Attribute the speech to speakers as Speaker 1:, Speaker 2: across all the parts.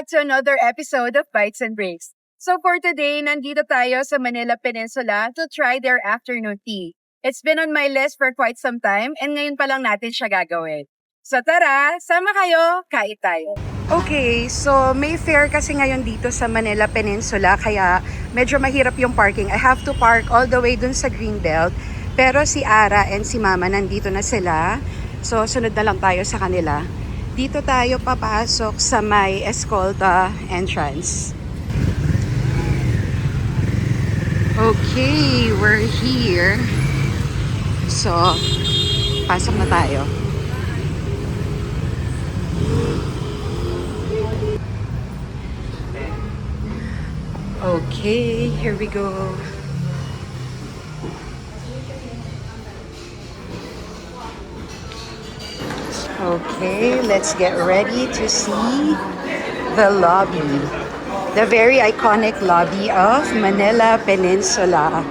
Speaker 1: back to another episode of Bites and Breaks. So for today, nandito tayo sa Manila Peninsula to try their afternoon tea. It's been on my list for quite some time and ngayon pa lang natin siya gagawin. So tara, sama kayo, kain tayo.
Speaker 2: Okay, so may fair kasi ngayon dito sa Manila Peninsula kaya medyo mahirap yung parking. I have to park all the way dun sa Greenbelt. Pero si Ara and si Mama nandito na sila. So sunod na lang tayo sa kanila. Dito tayo papasok sa may Escolta entrance. Okay, we're here. So, pasok na tayo. Okay, here we go. Okay, let's get ready to see the lobby. The very iconic lobby of Manila Peninsula.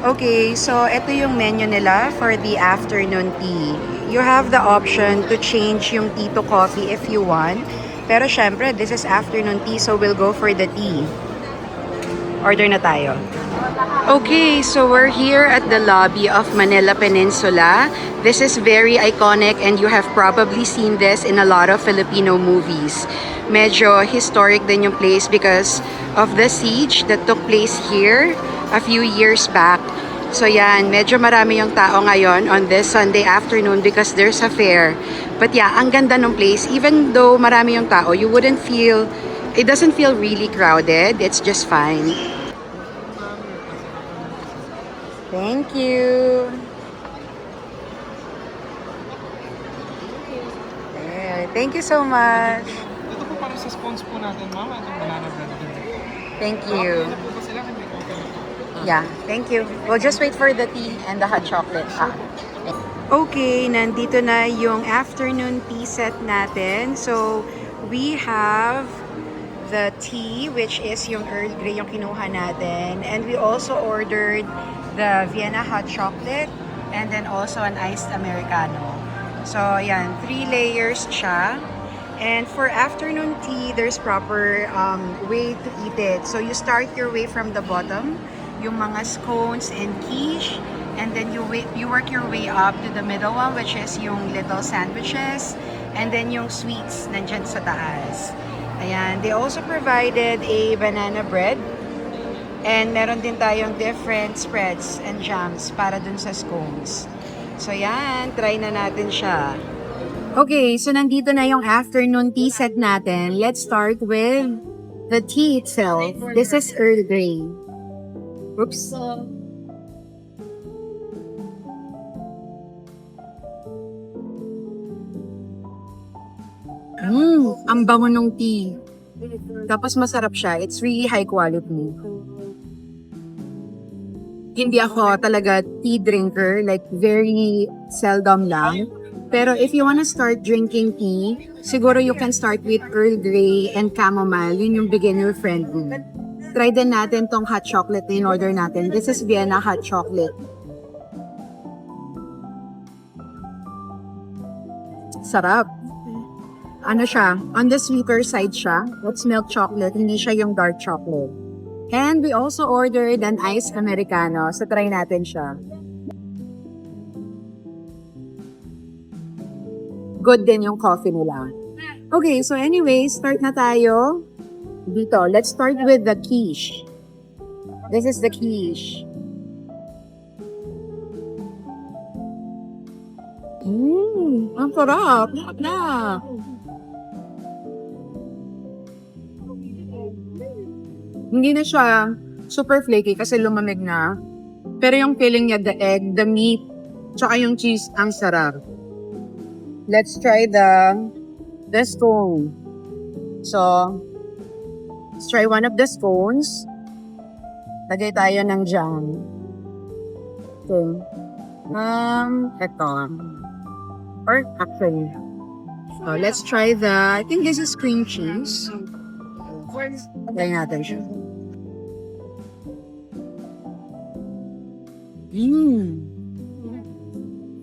Speaker 2: Okay, so ito yung menu nila for the afternoon tea. You have the option to change yung tea to coffee if you want. Pero syempre, this is afternoon tea, so we'll go for the tea. Order na tayo. Okay, so we're here at the lobby of Manila Peninsula. This is very iconic and you have probably seen this in a lot of Filipino movies. Medyo historic din yung place because of the siege that took place here a few years back. So yan, medyo marami yung tao ngayon on this Sunday afternoon because there's a fair. But yeah, ang ganda ng place. Even though marami yung tao, you wouldn't feel, it doesn't feel really crowded. It's just fine. Thank you. There. Thank you so much.
Speaker 3: Ito po para sa scones po natin, mama. Itong banana bread din.
Speaker 2: Thank you.
Speaker 3: Ano po ba sila? Hindi ko
Speaker 2: Yeah, thank you. We'll just wait for the tea and the hot chocolate. Okay, nandito na yung afternoon tea set natin. So, we have the tea, which is yung Earl Grey yung kinuha natin. And we also ordered the Vienna hot chocolate and then also an iced Americano. So, yan, 3 layers siya. And for afternoon tea, there's proper way to eat it. So, you start your way from the bottom, yung mga scones and quiche, and then you work your way up to the middle one, which is yung little sandwiches, and then yung sweets nandyan sa taas. Ayan, they also provided a banana bread, and meron din tayong different spreads and jams para dun sa scones. So yan, try na natin siya. Okay, so nandito na yung afternoon tea set natin. Let's start with the tea itself. This is Earl Grey. Oops. Ang bango ng tea. Tapos masarap siya. It's really high quality. Hindi ako talaga tea drinker. Like, very seldom lang. Pero if you wanna start drinking tea, siguro you can start with Earl Grey and Chamomile. Yun yung beginner friendly. Try din natin tong hot chocolate na in-order natin. This is Vienna hot chocolate. Sarap. Ano siya? On the sweeter side siya. It's milk chocolate. Hindi siya yung dark chocolate. And we also ordered an iced Americano. So try natin siya. Good din yung coffee nila. Okay, so anyway, start na tayo. Dito, let's start with the quiche. This is the quiche. Ang sarap. Sarap na. Hindi na siya super flaky kasi lumamig na. Pero yung feeling niya, the egg, the meat, tsaka yung cheese, ang sarap. Let's try the scone. So, let's try one of the scones. Lagay tayo ng jam.
Speaker 1: Okay. Ito. Or actually, let's try I think this is cream cheese. Try natin siya.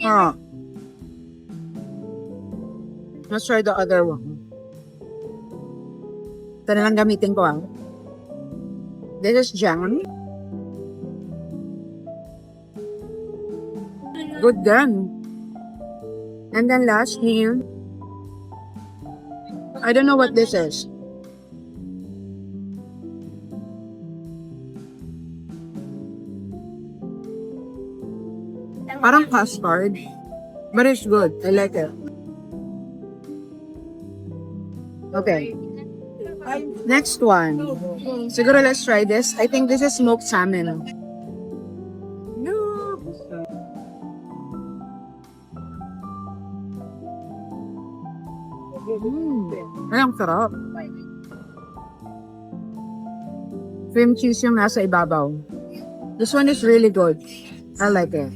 Speaker 1: Ah. Let's try the other one. Ito na lang gamitin ko This is jam. Good then. And then lastly, I don't know what this is. Parang custard. But it's good. I like it. Okay. Next one. Siguro let's try this. I think this is smoked salmon. Ay, ang sarap. Cream cheese yung nasa ibabaw. This one is really good. I like it.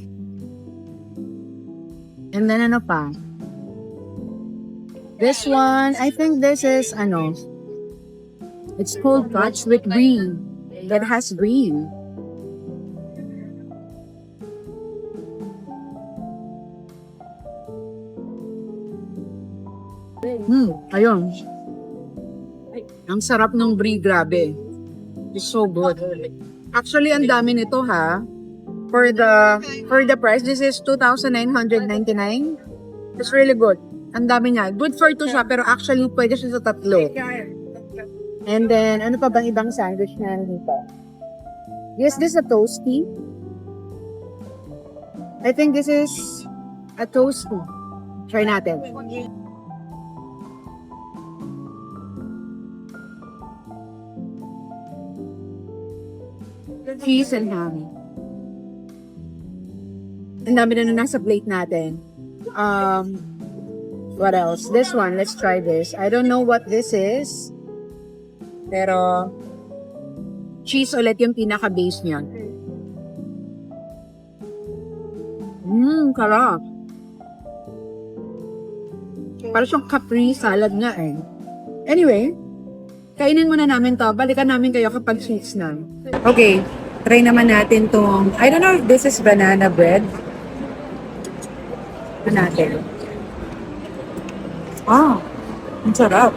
Speaker 1: And then ano pa? This one, I think this is it's called Dutch with green. It has green. Ayun. Ang sarap ng brie, grabe. It's so good. Actually, ang dami nito For the price, this is 2,999. It's really good. Ang dami niya. Good for 2 siya, pero actually pwede siya sa 3. And then, ano pa bang ibang sandwich na dito? Yes, this is a toasty. I think this is a toasty. Try natin. Cheese and ham. Ang dami na nasa plate natin. What else? This one, let's try this. I don't know what this is. Pero, cheese ulit yung pinaka-base niya. Sarap. Parang siyang capri salad nga Anyway, kainin muna namin to. Balikan namin kayo kapag sweets na. Okay, try naman natin tong, I don't know if this is banana bread. Natin. Ang sarap.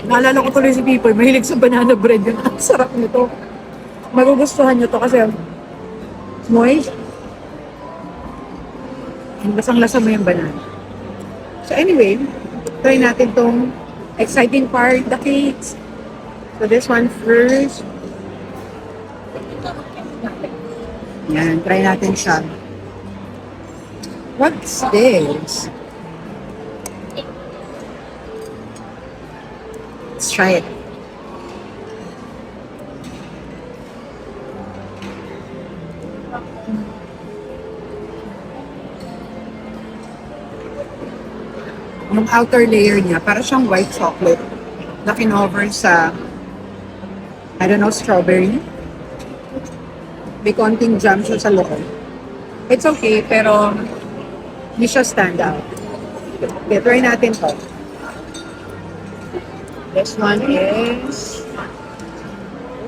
Speaker 1: Naalala ko tuloy si Pipoy, mahilig sa banana bread yun. Ang sarap nito. Magugustuhan nyo to kasi moist. And lasang-lasa mo yung banana. So anyway, try natin tong exciting part, the cakes. So this one first. Yan, try natin siya. What's this? Let's try it. Yung outer layer niya, para siyang white chocolate na kinover sa, I don't know, strawberry. May konting jam siya sa loob. It's okay, pero hindi siya stand out. Okay, try natin to. This one is,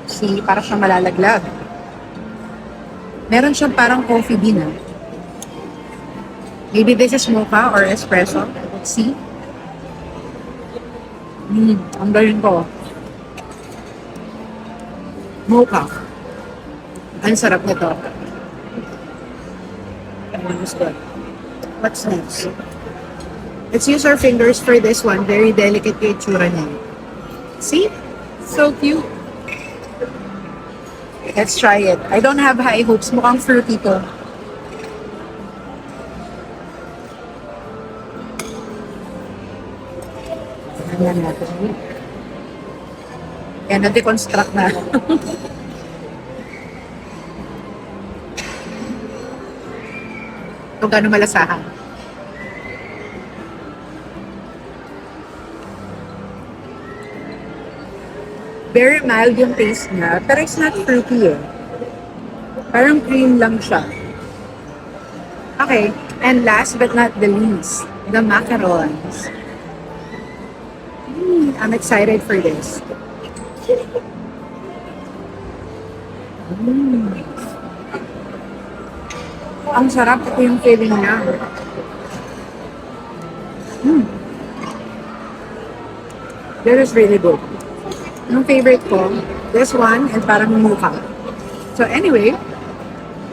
Speaker 1: see, para siyang malalaglag. Meron siyang parang coffee bean. Maybe this is mocha or espresso. Let's see. Ang galing ko. Mocha. Ang sarap nito. What's next? Let's use our fingers for this one. Very delicate yung itsura niya. See? So cute. Let's try it. I don't have high hopes. Mukhang fruity to. Ayan natin. Yan, na-deconstruct na. Kung gano'ng malasahan. Very mild yung taste niya, pero it's not fruity Parang cream lang siya.
Speaker 2: Okay, and last but not the least, the macarons. I'm excited for this. Ang sarap, ito yung feeling niya. This is really good. Yung favorite ko, this one, and parang mukha. So anyway,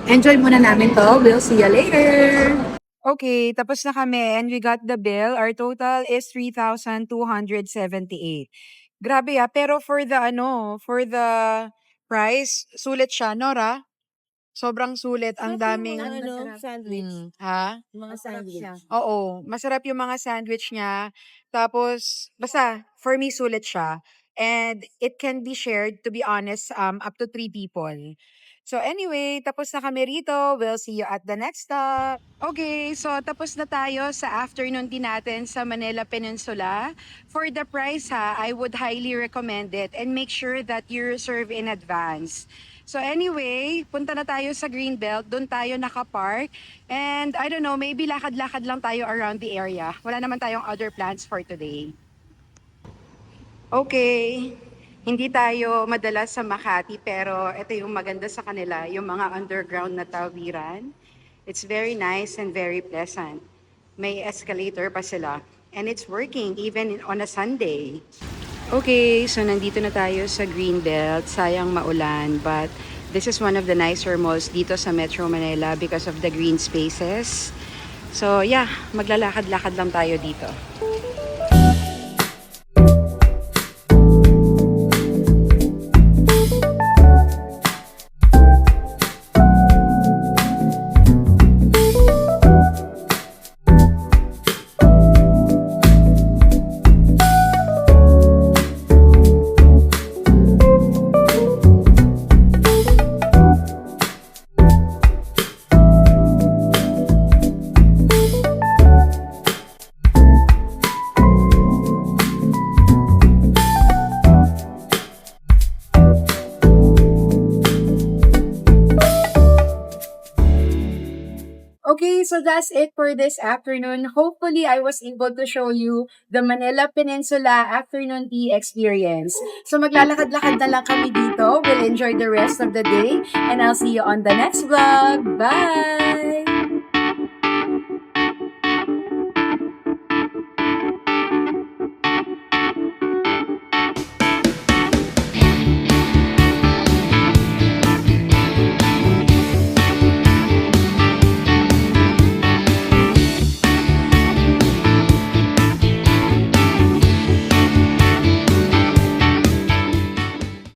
Speaker 2: enjoy muna namin to. We'll see you later! Okay, tapos na kami and we got the bill. Our total is 3,278. Grabe pero for the price, sulit siya, Nora. Sobrang sulit, ang daming
Speaker 4: Sandwich.
Speaker 2: ha?
Speaker 4: Mga sandwich.
Speaker 2: Oo, masarap yung mga sandwich niya. Tapos, basta, for me, sulit siya. And it can be shared, to be honest, up to 3 people. So anyway, tapos na kami rito. We'll see you at the next stop. Okay, so tapos na tayo sa afternoon din natin sa Manila Peninsula. For the price I would highly recommend it and make sure that you reserve in advance. So anyway, punta na tayo sa Greenbelt. Doon tayo nakapark. And I don't know, maybe lakad-lakad lang tayo around the area. Wala naman tayong other plans for today. Okay, hindi tayo madalas sa Makati pero ito yung maganda sa kanila, yung mga underground na tawiran. It's very nice and very pleasant. May escalator pa sila. And it's working even on a Sunday. Okay, so nandito na tayo sa Greenbelt. Sayang maulan, but this is one of the nicer malls dito sa Metro Manila because of the green spaces. So yeah, maglalakad-lakad lang tayo dito.
Speaker 1: Okay, so that's it for this afternoon. Hopefully, I was able to show you the Manila Peninsula afternoon tea experience. So maglalakad-lakad na lang kami dito. We'll enjoy the rest of the day and I'll see you on the next vlog. Bye!